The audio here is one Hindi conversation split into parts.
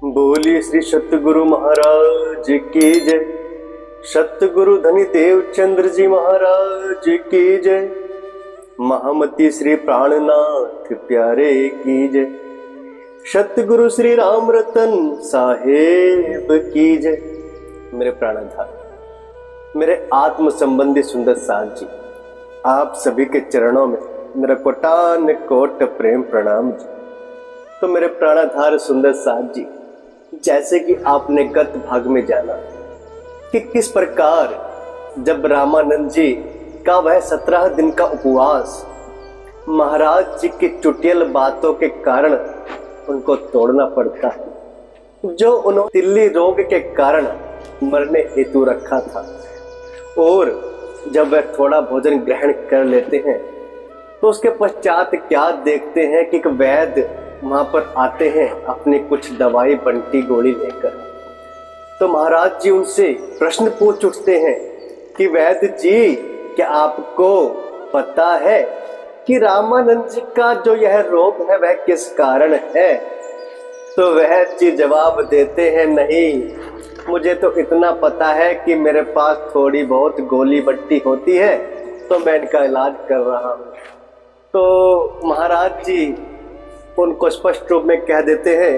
बोलिए श्री सतगुरु महाराज की जय। सतगुरु धनी देव चंद्र जी महाराज की जय। महामती श्री प्राणनाथ प्यारे की जय। सतगुरु श्री राम रतन साहेब की जय। मेरे प्राणधार, मेरे आत्म संबंधी सुंदर साथ जी, आप सभी के चरणों में मेरा कोटान कोट प्रेम प्रणाम जी। तो मेरे प्राणाधार सुंदर साथ जी, जैसे कि आपने गत भाग में जाना कि किस प्रकार जब रामानंद जी का वह 17 दिन का उपवास महाराज जी की चुटियल बातों के कारण उनको तोड़ना पड़ता है, जो उन्होंने तिल्ली रोग के कारण मरने हेतु रखा था। और जब वह थोड़ा भोजन ग्रहण कर लेते हैं तो उसके पश्चात क्या देखते हैं कि एक वैद्य वहां पर आते हैं अपनी कुछ दवाई बंटी गोली लेकर। तो महाराज जी उनसे प्रश्न पूछ उठते हैं कि वैद्य जी, क्या आपको पता है कि रामानंद जी का जो यह रोग है वह किस कारण है? तो वैद्य जी जवाब देते हैं, नहीं, मुझे तो इतना पता है कि मेरे पास थोड़ी बहुत गोली बट्टी होती है तो मैं इनका इलाज कर रहा हूं। तो महाराज जी उनको स्पष्ट रूप में कह देते हैं,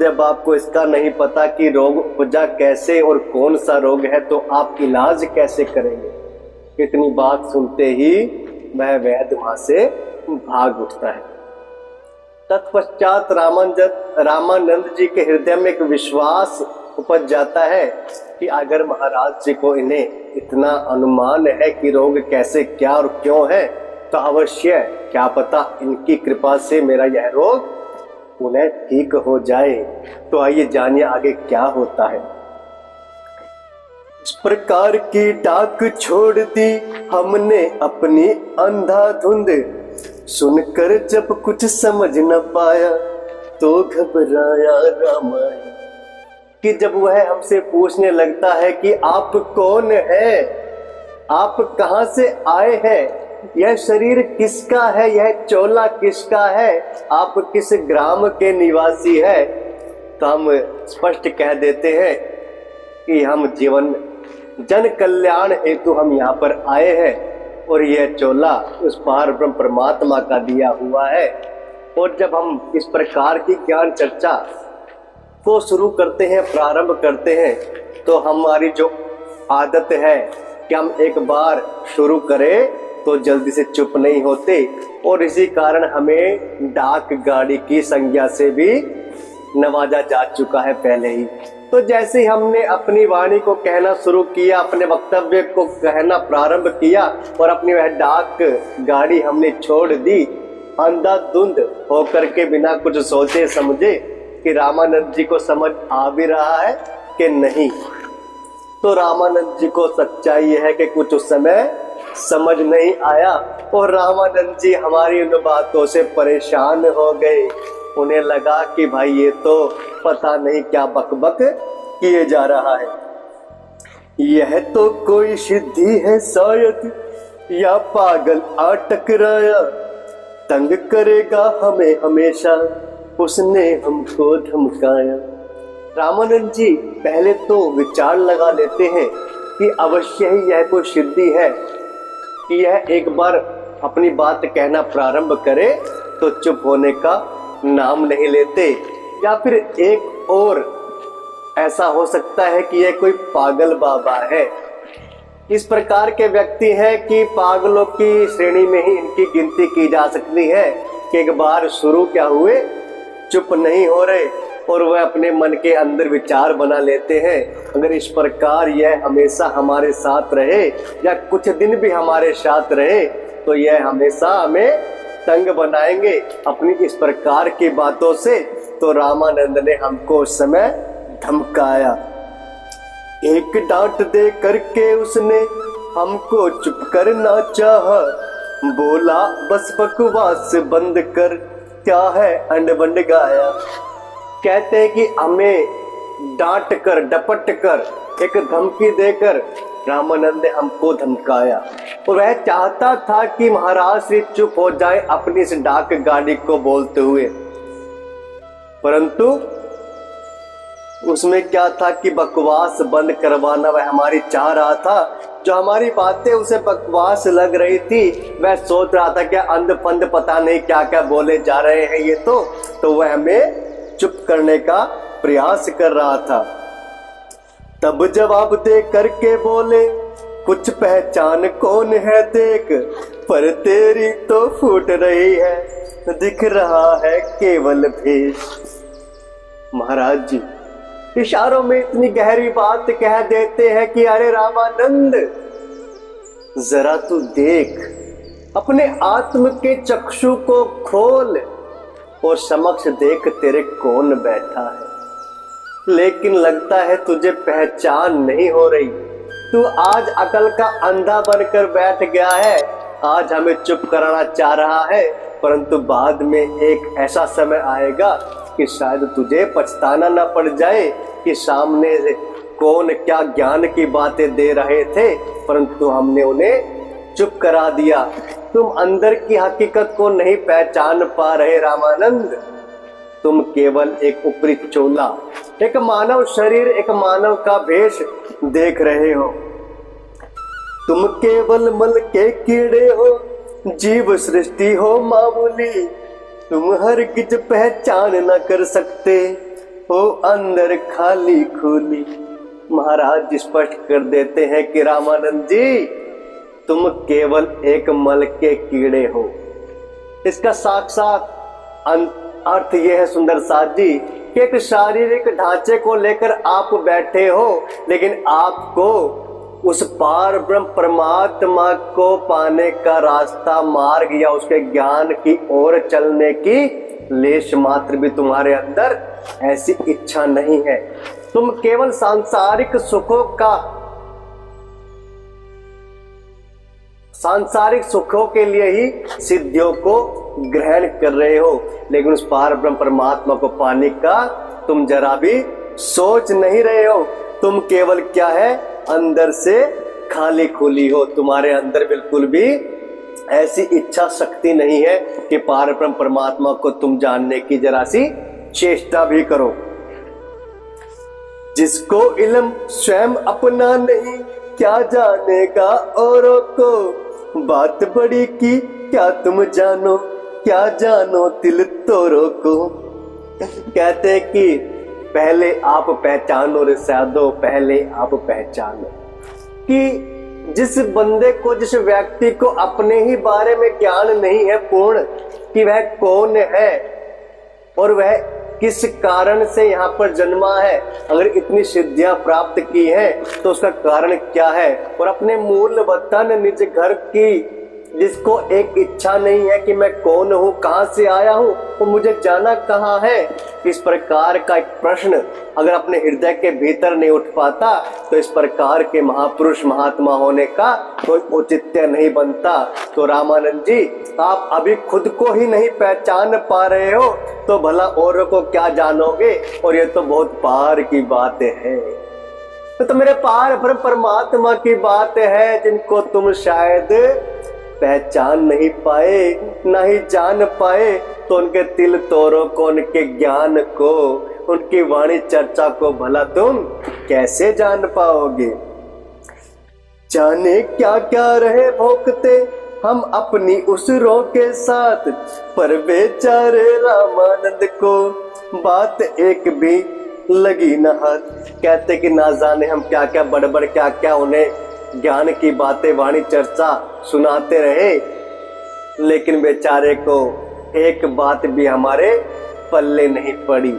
जब आपको इसका नहीं पता कि रोग उपजा कैसे और कौन सा रोग है तो आप इलाज कैसे करेंगे। इतनी बात सुनते ही वह वैद्य वहां से भाग उठता है। तत्पश्चात रामानंद जी के हृदय में एक विश्वास उपज जाता है कि अगर महाराज जी को इन्हें इतना अनुमान है कि रोग कैसे क्या और क्यों है तो अवश्य क्या पता इनकी कृपा से मेरा यह रोग उन्हें ठीक हो जाए। तो आइए जानिए आगे क्या होता है। इस प्रकार की डाक छोड़ दी हमने अपनी अंधाधुंध, सुनकर जब कुछ समझ न पाया तो घबराया रामायण। कि जब वह हमसे पूछने लगता है कि आप कौन है, आप कहां से आए हैं, यह शरीर किसका है, यह चोला किसका है, आप किस ग्राम के निवासी है, तो हम स्पष्ट कह देते हैं कि हम जीवन जन कल्याण हेतु हम यहाँ पर आए हैं और यह चोला उस पार ब्रह्म परमात्मा का दिया हुआ है। और जब हम इस प्रकार की ज्ञान चर्चा को शुरू करते हैं, प्रारंभ करते हैं, तो हमारी जो आदत है कि हम एक बार शुरू करें तो जल्दी से चुप नहीं होते और इसी कारण हमें डाक गाड़ी की संज्ञा से भी नवाजा जा चुका है पहले ही। तो जैसे ही हमने अपनी वाणी को कहना शुरू किया, अपने वक्तव्य को कहना प्रारंभ किया और अपनी वह डाक गाड़ी हमने छोड़ दी, अंधाधुंध होकर के बिना कुछ सोचे समझे कि रामानंद जी को समझ आ भी रहा है कि नहीं। तो रामानंद जी को सच्चाई है कि कुछ उस समय समझ नहीं आया और रामानंद जी हमारी उन बातों से परेशान हो गए। उन्हें लगा कि भाई ये तो पता नहीं क्या बकबक किए जा रहा है, यह तो कोई सिद्धि है शायद या पागल आ टकराया, तंग करेगा हमें हमेशा उसने हमको धमकाया। रामानंद जी पहले तो विचार लगा लेते हैं कि अवश्य ही यह कोई सिद्धि है कि यह एक बार अपनी बात कहना प्रारंभ करे तो चुप होने का नाम नहीं लेते, या फिर एक और ऐसा हो सकता है कि यह कोई पागल बाबा है। इस प्रकार के व्यक्ति हैं कि पागलों की श्रेणी में ही इनकी गिनती की जा सकती है कि एक बार शुरू क्या हुए चुप नहीं हो रहे और वह अपने मन के अंदर विचार बना लेते हैं, अगर इस प्रकार यह हमेशा हमारे साथ रहे या कुछ दिन भी हमारे साथ रहे तो यह हमेशा हमें तंग बनाएंगे अपनी इस प्रकार की बातों से। तो रामानंद ने हमको उस समय धमकाया। एक डांट दे करके उसने हमको चुप करना चाहा, बोला बस बकवास बंद कर, क्या है अंड बंड गाया। कहते हैं कि हमें डांट कर डपट कर एक धमकी देकर रामानंद ने हमको धमकाया और वह चाहता था कि महाराज श्री चुप हो जाए अपनी इस डाक गाड़ी को बोलते हुए, परंतु उसमें क्या था कि बकवास बंद करवाना वह हमारी चाह रहा था। जो हमारी बातें उसे बकवास लग रही थी, वह सोच रहा था क्या अंध फंद पता नहीं क्या क्या बोले जा रहे हैं ये, तो वह हमें चुप करने का प्रयास कर रहा था। तब जवाब दे करके बोले, कुछ पहचान कौन है देख, पर तेरी तो फूट रही है, दिख रहा है केवल भेष। महाराज जी इशारों में इतनी गहरी बात कह देते हैं कि अरे रामानंद, जरा तू देख, अपने आत्म के चक्षु को खोल और समक्ष देख तेरे कौन बैठा है। लेकिन लगता है तुझे पहचान नहीं हो रही। तू आज अकल का अंधा बनकर बैठ गया है, आज हमें चुप कराना चाह रहा है, परंतु बाद में एक ऐसा समय आएगा कि शायद तुझे पछताना ना पड़ जाए कि सामने से कौन क्या ज्ञान की बातें दे रहे थे, परंतु हमने उन्हें चुप करा दिया। तुम अंदर की हकीकत को नहीं पहचान पा रहे रामानंद। तुम केवल एक ऊपरी चोला, एक मानव शरीर, एक मानव का भेष देख रहे हो। तुम केवल मल के कीड़े हो, जीव सृष्टि हो मामूली। तुम हरगिज पहचान न कर सकते हो अंदर खाली खुली। महाराज स्पष्ट कर देते हैं कि रामानंद जी, तुम केवल एक मल के कीड़े हो। इसका साक्षात अर्थ यह है सुंदर साथ जी कि एक शारीरिक ढांचे को लेकर आप बैठे हो, लेकिन आपको उस पार ब्रह्म परमात्मा को पाने का रास्ता, मार्ग या उसके ज्ञान की ओर चलने की लेश मात्र भी तुम्हारे अंदर ऐसी इच्छा नहीं है। तुम केवल सांसारिक सुखों के लिए ही सिद्धियों को ग्रहण कर रहे हो, लेकिन उस पार ब्रह्म परमात्मा को पाने का तुम जरा भी सोच नहीं रहे हो। तुम केवल क्या है, अंदर से खाली खुली हो। तुम्हारे अंदर बिल्कुल भी ऐसी इच्छा शक्ति नहीं है कि पार ब्रह्म परमात्मा को तुम जानने की जरा सी चेष्टा भी करो। जिसको इल्म स्वयं अपना नहीं, क्या जानेगा औरों को। बात बड़ी की क्या तुम जानो, क्या जानो दिल तोरों को। कहते कि पहले आप पहचानो रे साधो, पहले आप पहचानो कि जिस बंदे को, जिस व्यक्ति को अपने ही बारे में ज्ञान नहीं है पूर्ण कि वह कौन है और वह किस कारण से यहाँ पर जन्मा है, अगर इतनी सिद्धियां प्राप्त की हैं तो उसका कारण क्या है, और अपने मूल वतन निज घर की जिसको एक इच्छा नहीं है कि मैं कौन हूँ, कहाँ से आया हूँ और मुझे जाना कहाँ है। इस प्रकार का एक प्रश्न अगर अपने हृदय के भीतर नहीं उठ पाता तो इस प्रकार के महापुरुष महात्मा होने का कोई औचित्य नहीं बनता। तो रामानंद जी, आप अभी खुद को ही नहीं पहचान पा रहे हो तो भला औरों को क्या जानोगे। और ये तो बहुत पार की बात है, तो मेरे पार ब्रह्म परमात्मा की बात है, जिनको तुम शायद पहचान नहीं पाए, नहीं जान पाए, तो उनके तिल तोरों को, उनके ज्ञान को, उनकी वाणी चर्चा को भला तुम कैसे जान पाओगे। जाने क्या क्या रहे भोंकते हम अपनी उसरों के साथ, पर बेचारे रामानंद को बात एक भी लगी न हाथ। कहते कि ना जाने हम क्या क्या बड़बड़, क्या क्या उन्हें ज्ञान की बातें, वाणी चर्चा सुनाते रहे, लेकिन बेचारे को एक बात भी हमारे पल्ले नहीं पड़ी,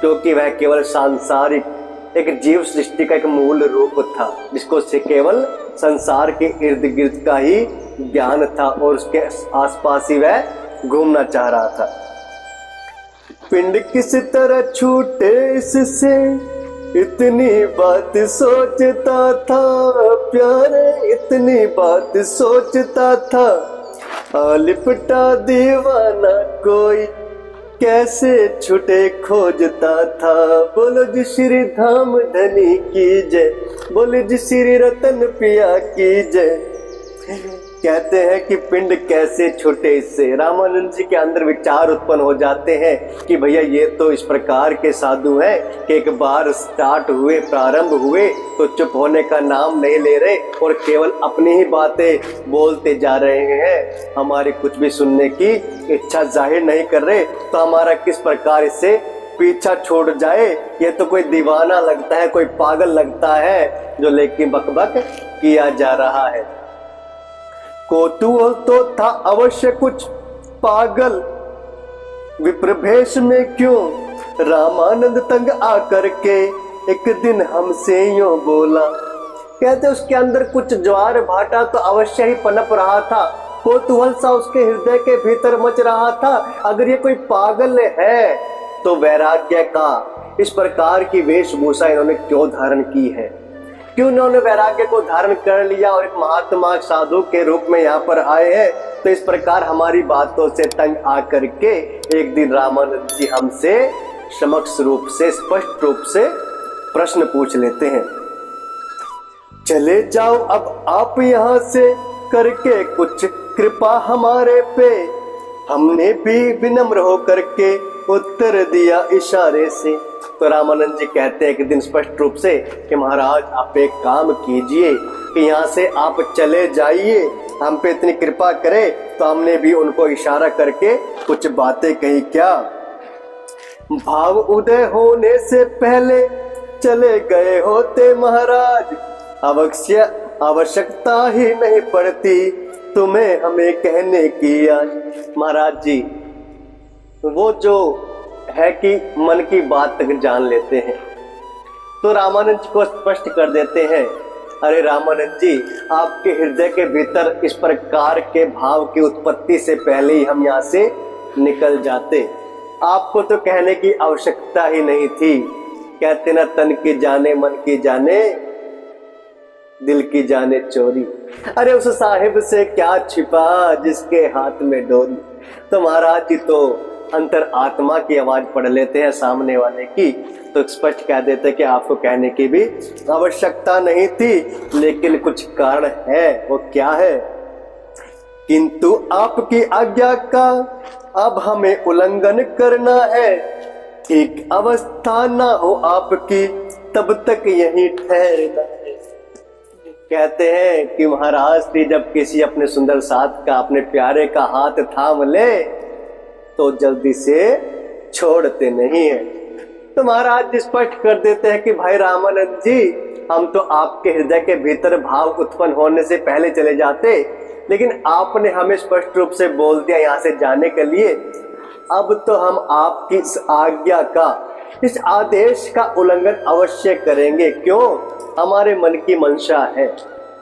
क्योंकि वह केवल सांसारिक एक जीव सृष्टि का एक मूल रूप था, जिसको से केवल संसार के इर्द गिर्द का ही ज्ञान था और उसके आसपास ही वह घूमना चाह रहा था। पिंड किस तरह छूटे इससे, इतनी बात सोचता था प्यारे, इतनी बात सोचता था। लिपटा दीवाना कोई कैसे छुटे खोजता था। बोलो जी श्री धाम धनी की जय, बोलो जी श्री रतन पिया की जय। कहते हैं कि पिंड कैसे छूटे इससे। रामानंद जी के अंदर विचार उत्पन्न हो जाते हैं कि भैया ये तो इस प्रकार के साधु हैं कि एक बार स्टार्ट हुए, प्रारंभ हुए तो चुप होने का नाम नहीं ले रहे और केवल अपनी ही बातें बोलते जा रहे हैं, हमारी कुछ भी सुनने की इच्छा जाहिर नहीं कर रहे, तो हमारा किस प्रकार इससे पीछा छोड़ जाए। ये तो कोई दीवाना लगता है, कोई पागल लगता है जो लेकिन बकबक किया जा रहा है। कौतूहल तो था अवश्य कुछ पागल, विप्रभेश में क्यों रामानंद तंग आकर के एक दिन हमसे यूं बोला। कहते उसके अंदर कुछ ज्वार भाटा तो अवश्य ही पनप रहा था, कौतूहल सा उसके हृदय के भीतर मच रहा था। अगर ये कोई पागल है तो वैराग्य का इस प्रकार की वेशभूषा इन्होंने क्यों धारण की है, क्यों उन्होंने वैराग्य को धारण कर लिया और एक महात्मा साधु के रूप में यहाँ पर आए हैं। तो इस प्रकार हमारी बातों से तंग आकर के एक दिन रामानंद जी हमसे समक्ष रूप से, स्पष्ट रूप से प्रश्न पूछ लेते हैं। चले जाओ अब आप यहाँ से, करके कुछ कृपा हमारे पे। हमने भी विनम्र होकर के उत्तर दिया इशारे से। तो रामानंद जी कहते हैं कि दिन स्पष्ट रूप से कि महाराज आप एक काम कीजिए कि यहाँ से आप चले जाइए, हम पे इतनी कृपा करें। तो हमने भी उनको इशारा करके कुछ बातें कही। क्या भाव उदय होने से पहले चले गए होते महाराज, अवश्य आवश्यकता ही नहीं पड़ती तुम्हें हमें कहने की आज। महाराज जी वो जो है कि मन की बात तक जान लेते हैं, तो रामानंद जी को स्पष्ट कर देते हैं, अरे रामानंद जी आपके हृदय के भीतर इस प्रकार के भाव की उत्पत्ति से पहले ही हम यहाँ से निकल जाते, आपको तो कहने की आवश्यकता ही नहीं थी। कहते ना तन की जाने मन की जाने दिल की जाने चोरी। अरे उस साहिब से क्या छिपा जिसके हाथ में डोरी। तो महाराज जी तो अंतर आत्मा की आवाज पढ़ लेते हैं सामने वाले की, तो स्पष्ट कह देते कि आपको कहने की भी आवश्यकता नहीं थी, लेकिन कुछ कारण है। वो क्या है? किंतु आपकी आज्ञा का अब हमें उल्लंघन करना है, ठीक अवस्था ना हो आपकी तब तक यहीं ठहरना है। कहते हैं कि महाराज जी जब किसी अपने सुंदर साथ का, अपने प्यारे का हाथ थाम ले तो जल्दी से छोड़ते नहीं है। तो महाराज जी स्पष्ट कर देते हैं कि भाई रामानंद जी हम तो आपके हृदय के भीतर भाव उत्पन्न होने से पहले चले जाते, लेकिन आपने हमें स्पष्ट रूप से बोल दिया यहाँ से जाने के लिए। अब तो हम आपकी इस आज्ञा का, इस आदेश का उल्लंघन अवश्य करेंगे। क्यों? हमारे मन की मंशा है,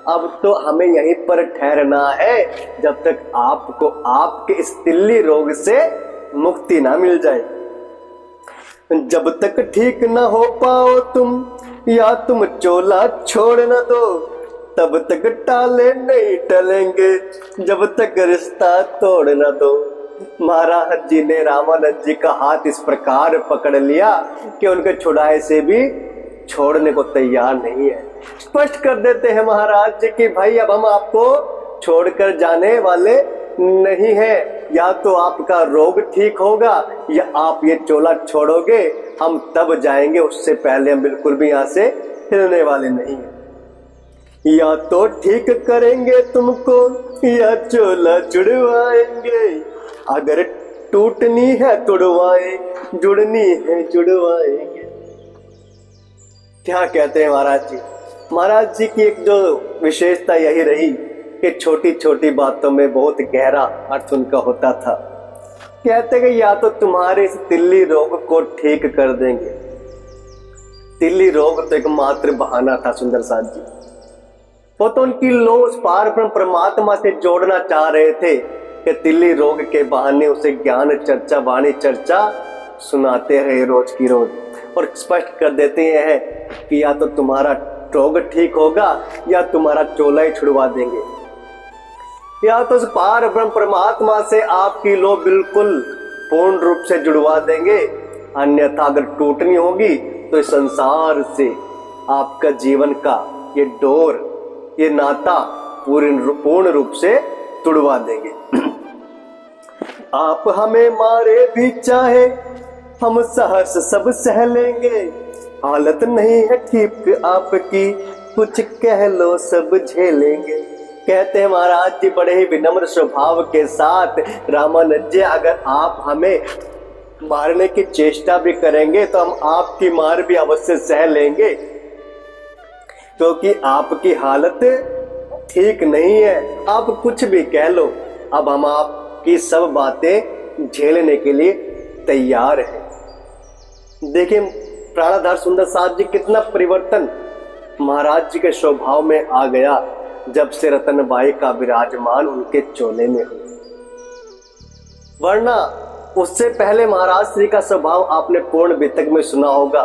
अब तो हमें यहीं पर ठहरना है जब तक आपको आपके इस तिल्ली रोग से मुक्ति ना मिल जाए। जब तक ठीक ना हो पाओ तुम, या तुम चोला छोड़ न दो, तब तक टाले नहीं टलेंगे, जब तक रिश्ता तोड़ न दो। महाराज जी ने रामानंद जी का हाथ इस प्रकार पकड़ लिया कि उनके छुड़ाए से भी छोड़ने को तैयार नहीं है। स्पष्ट कर देते हैं महाराज जी कि भाई अब हम आपको छोड़कर जाने वाले नहीं है, या तो आपका रोग ठीक होगा या आप ये चोला छोड़ोगे, हम तब जाएंगे, उससे पहले हम बिल्कुल भी यहाँ से हिलने वाले नहीं है। या तो ठीक करेंगे तुमको या चोला जुड़वाएंगे, अगर टूटनी है तुड़वाए, जुड़नी है जुड़वाएंगे। क्या कहते हैं महाराज जी? महाराज जी की एक जो विशेषता यही रही कि छोटी छोटी बातों में बहुत गहरा अर्थ उनका होता था। कहते कि या तो तुम्हारे इस तिल्ली रोग को ठीक कर देंगे। तिल्ली रोग तो एक मात्र बहाना था सुंदर साथ जी, वो तो उनकी लो उस पार परमात्मा से जोड़ना चाह रहे थे कि तिल्ली रोग के बहाने उसे ज्ञान चर्चा, वाणी चर्चा सुनाते रहे रोज की रोज। और स्पष्ट कर देते हैं कि या तो तुम्हारा रोग ठीक होगा या तुम्हारा चोला ही छुड़वा देंगे, या तो उस पार ब्रह्म परमात्मा से आपकी लो बिल्कुल पूर्ण रूप से जुड़वा देंगे, अन्यथा अगर टूटनी होगी तो इस संसार से आपका जीवन का ये डोर, ये नाता पूर्ण रूप से तुड़वा देंगे। आप हमें मारे भी चाहे हम सहर्ष सब सह लेंगे, हालत नहीं है ठीक आपकी कुछ कह लो सब झेलेंगे। कहते हैं महाराज जी बड़े ही विनम्र स्वभाव के साथ, रामानंद जी अगर आप हमें मारने की चेष्टा भी करेंगे तो हम आपकी मार भी अवश्य सह लेंगे, क्योंकि आपकी हालत ठीक नहीं है। आप कुछ भी कह लो, अब हम आपकी सब बातें झेलने के लिए तैयार हैं। देखिए प्राणधार सुंदर साथ जी कितना परिवर्तन महाराज जी के स्वभाव में आ गया जब से रतनबाई का विराजमान उनके चोले में हुआ। वरना उससे पहले महाराज श्री का स्वभाव आपने पूर्ण वितक में सुना होगा,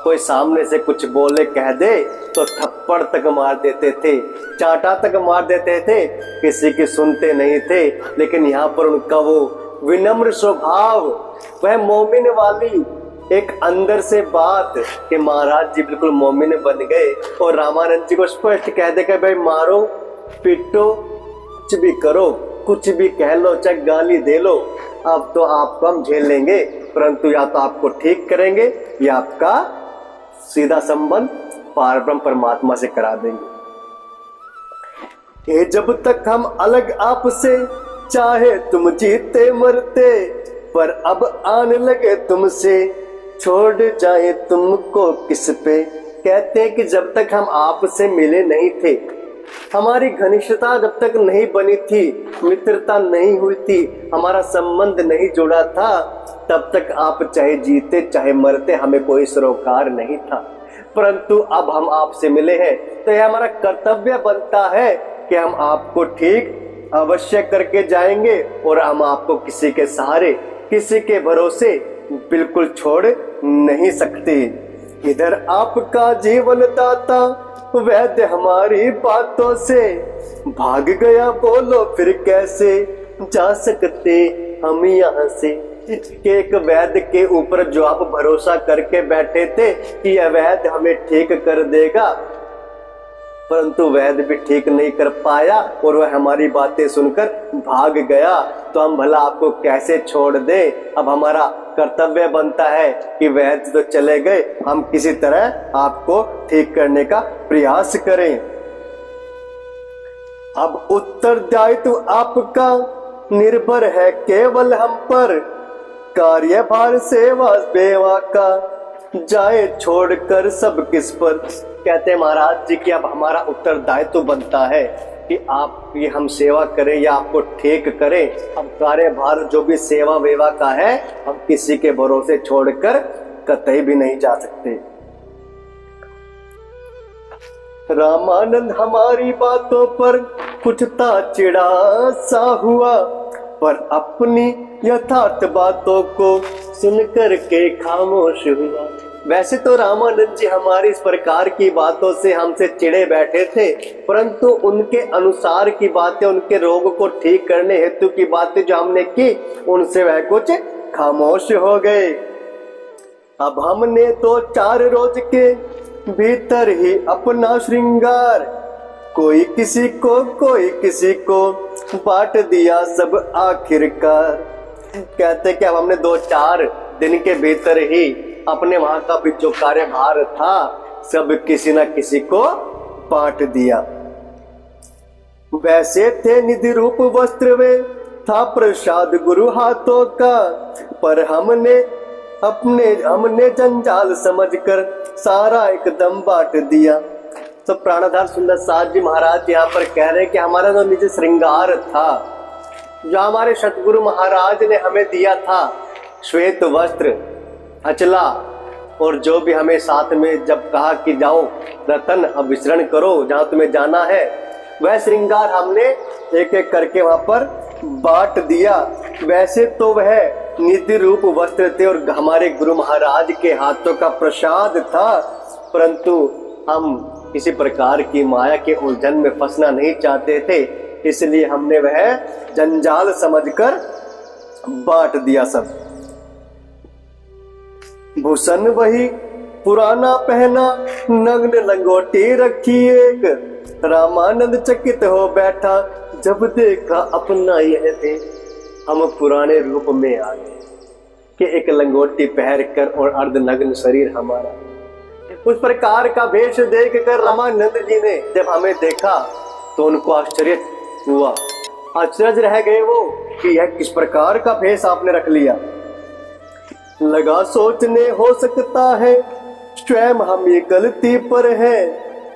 कोई सामने से कुछ बोले कह दे तो थप्पड़ तक मार देते थे, चाटा तक मार देते थे, किसी की सुनते नहीं थे। लेकिन यहाँ पर उनका वो विनम्र स्वभाव, वह मोमिन वाली एक अंदर से बात कि महाराज जी बिल्कुल मोमिन बन गए और रामानंद जी को स्पष्ट कह दे कि भाई मारो पिटो कुछ भी करो, कुछ भी कह लो, चाहे गाली दे लो, अब तो आपको हम झेल लेंगे, परंतु या तो आपको ठीक करेंगे या आपका सीधा संबंध पारब्रह्म परमात्मा से करा देंगे। ये जब तक हम अलग आपसे चाहे तुम जीते मरते, पर अब आने लगे तुमसे छोड़ जाए तुमको किस पे। कहते हैं कि जब तक हम आपसे मिले नहीं थे, हमारी घनिष्ठता जब तक नहीं बनी थी, मित्रता नहीं हुई थी, हमारा संबंध नहीं जुड़ा था, तब तक आप चाहे जीते चाहे मरते हमें कोई सरोकार नहीं था। परंतु अब हम आपसे मिले हैं तो यह हमारा कर्तव्य बनता है कि हम आपको ठीक अवश्य करके जाएंगे और हम आपको किसी के सहारे किसी के भरोसे बिल्कुल छोड़ नहीं सकते। इधर आपका जीवन दाता वैद्य हमारी बातों से भाग गया, बोलो फिर कैसे जा सकते हम यहाँ से। एक वैद्य के ऊपर जो आप भरोसा करके बैठे थे कि यह वैद्य हमें ठीक कर देगा, परंतु वैद्य भी ठीक नहीं कर पाया और वह हमारी बातें सुनकर भाग गया, तो हम भला आपको कैसे छोड़ दें। अब हमारा कर्तव्य बनता है कि वैद्य तो चले गए, हम किसी तरह आपको ठीक करने का प्रयास करें। अब उत्तरदायित्व आपका निर्भर है केवल हम पर, कार्यभार सेवा बेवा का जाए छोड़कर सब किस पर। कहते हैं महाराज जी कि अब हमारा उत्तरदायित्व बनता है कि आप ये हम सेवा करें या आपको ठीक करें। अब कार्यभार जो भी सेवा वेवा का है हम किसी के भरोसे छोड़कर कतई भी नहीं जा सकते। रामानंद हमारी बातों पर कुछ ता चिड़ा सा हुआ, पर अपनी यथार्थ बातों को सुनकर के खामोश हुआ। वैसे तो रामानंद जी हमारी इस प्रकार की बातों से हमसे चिढ़े बैठे थे, परंतु उनके अनुसार की बातें, उनके रोग को ठीक करने हेतु की बातें जो हमने की, उनसे वह कुछ खामोश हो गए। अब हमने तो 4 रोज के भीतर ही अपना श्रृंगार कोई किसी को बांट दिया सब आखिरकार। कहते कि अब हमने 2-4 दिन के भीतर ही अपने वहां का भी जो कार्यभार था सब किसी न किसी को बांट दिया। वैसे थे निधि रूप वस्त्र वे, था प्रसाद गुरु हाथों का, पर हमने जंजाल समझकर सारा एकदम बांट दिया। तो प्राणधार सुंदर साथ जी महाराज यहाँ पर कह रहे हैं कि हमारा जो निज श्रृंगार था, जो हमारे सतगुरु महाराज ने हमें दिया था, श्वेत वस्त्र, अचला, और जो भी हमें साथ में जब कहा कि जाओ रतन अब विचरण करो जहां तुम्हें जाना है, वह श्रृंगार हमने एक एक करके वहां पर बांट दिया। वैसे तो वह निधि रूप वस्त्र थे और हमारे गुरु महाराज के हाथों का प्रसाद था, परंतु हम किसी प्रकार की माया के उलझन में फंसना नहीं चाहते थे, इसलिए हमने वह जंजाल समझकर बांट दिया सब। भूषण वही पुराना पहना, नग्न लंगोटी रखी एक, रामानंद चकित हो बैठा जब देखा अपना यह देह। हम पुराने रूप में आ गए कि एक लंगोटी पहन कर और अर्धनग्न शरीर हमारा। उस प्रकार का वेश देख कर रामानंद जी ने जब हमें देखा तो उनको आश्चर्य हुआ। आश्चर्य रह गए वो कि यह किस प्रकार का भेष आपने रख लिया। लगा सोचने हो सकता है स्वयं हम ये गलती पर है,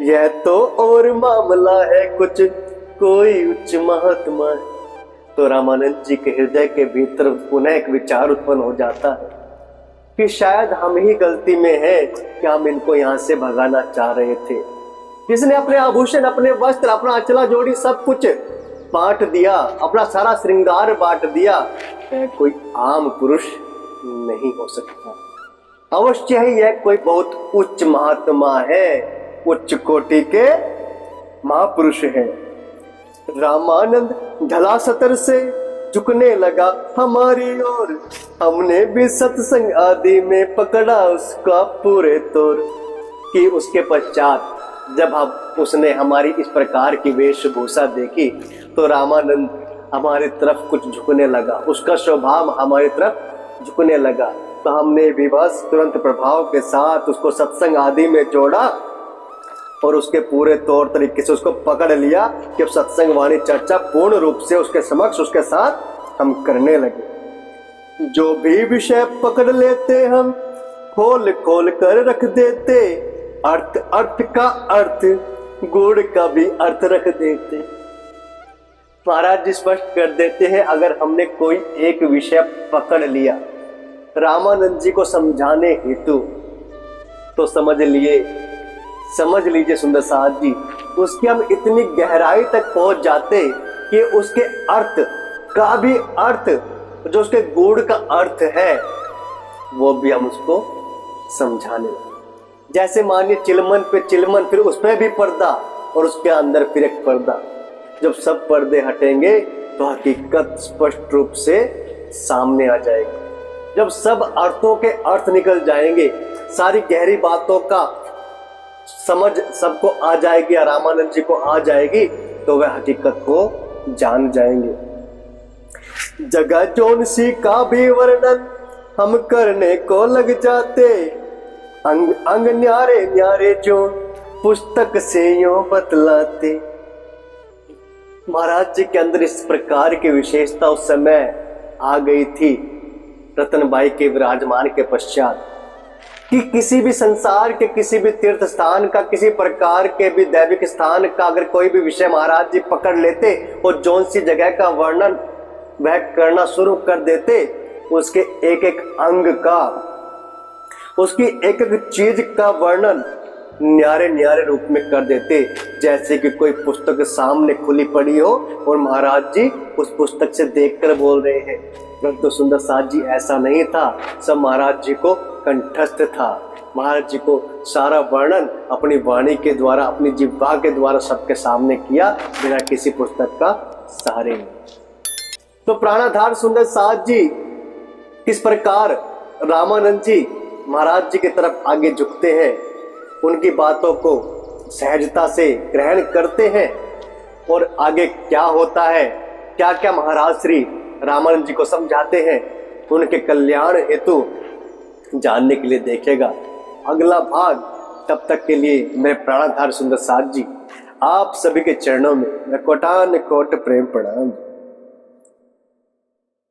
यह तो और मामला है कुछ कोई उच्च महात्मा है। तो रामानंद जी के हृदय के भीतर पुनः एक विचार उत्पन्न हो जाता है कि शायद हम ही गलती में हैं कि हम इनको यहाँ से भगाना चाह रहे थे। जिसने अपने आभूषण, अपने वस्त्र, अपना अचला जोड़ी सब कुछ बांट दिया, अपना सारा श्रृंगार बांट दिया, कोई आम पुरुष नहीं हो सकता। अवश्य ही यह कोई बहुत उच्च महात्मा है, उच्च कोटि के महापुरुष है। रामानंद ढला सतर से झुकने लगा हमारी ओर, हमने भी सत्संग आदि में पकड़ा उसका पूरे तौर। कि उसके पश्चात जब उसने हमारी इस प्रकार की वेशभूषा देखी तो रामानंद हमारी तरफ कुछ झुकने लगा, उसका स्वभाव हमारी तरफ झुकने लगा। तो हमने भी बस तुरंत प्रभाव के साथ उसको सत्संग आदि में जोड़ा और उसके पूरे तौर तरीके से उसको पकड़ लिया कि अब सत्संग वाणी चर्चा पूर्ण रूप से उसके समक्ष, उसके साथ हम करने लगे। जो भी विषय पकड़ लेते हम खोल खोल कर रख देते, अर्थ अर्थ का अर्थ, गुण का भी अर्थ रख देते। महाराज जी स्पष्ट कर देते हैं, अगर हमने कोई एक विषय पकड़ लिया रामानंद जी को समझाने हेतु तो समझ लीजिए सुंदर साथ जी, उसकी हम इतनी गहराई तक पहुंच जाते कि उसके अर्थ का भी अर्थ, जो उसके गुण का अर्थ है, वो भी हम उसको समझाने लगे। जैसे मानिए चिलमन पे चिलमन, फिर उस पर भी पर्दा और उसके अंदर फिर एक पर्दा। जब सब पर्दे हटेंगे तो हकीकत स्पष्ट रूप से सामने आ जाएगी। जब सब अर्थों के अर्थ निकल जाएंगे, सारी गहरी बातों का समझ सबको आ जाएगी, रामानंद जी को आ जाएगी, तो वह हकीकत को जान जाएंगे। जगह जौन सी का भी वर्णन हम करने को लग जाते, अंग अंग न्यारे न्यारे जो पुस्तक से यूं बतलाते। महाराज जी के अंदर इस प्रकार की विशेषता उस समय आ गई थी रतनबाई के विराजमान के पश्चात कि किसी भी संसार के किसी भी तीर्थ स्थान का, किसी प्रकार के भी दैविक स्थान का अगर कोई भी विषय महाराज जी पकड़ लेते और जौन सी जगह का वर्णन वह करना शुरू कर देते, उसके एक एक अंग का, उसकी एक एक चीज का वर्णन न्यारे न्यारे रूप में कर देते। जैसे कि कोई पुस्तक सामने खुली पड़ी हो और महाराज जी उस पुस्तक से देखकर बोल रहे हैं। परंतु सुंदर साथ जी ऐसा नहीं था, सब महाराज जी को कंठस्थ था। महाराज जी को सारा वर्णन अपनी वाणी के द्वारा, अपनी जिह्वा के द्वारा सबके सामने किया, बिना किसी पुस्तक का सहारे में। तो प्राणाधार सुंदर साथ जी किस प्रकार रामानंद जी महाराज जी की तरफ आगे झुकते हैं, उनकी बातों को सहजता से ग्रहण करते हैं और आगे क्या होता है, क्या क्या महाराज श्री रामानंद जी को समझाते हैं, उनके कल्याण हेतु जानने के लिए देखेगा अगला भाग। तब तक के लिए मैं प्राणाधार सुंदर साथ जी आप सभी के चरणों में मैं कोटान कोट प्रेम प्रणाम।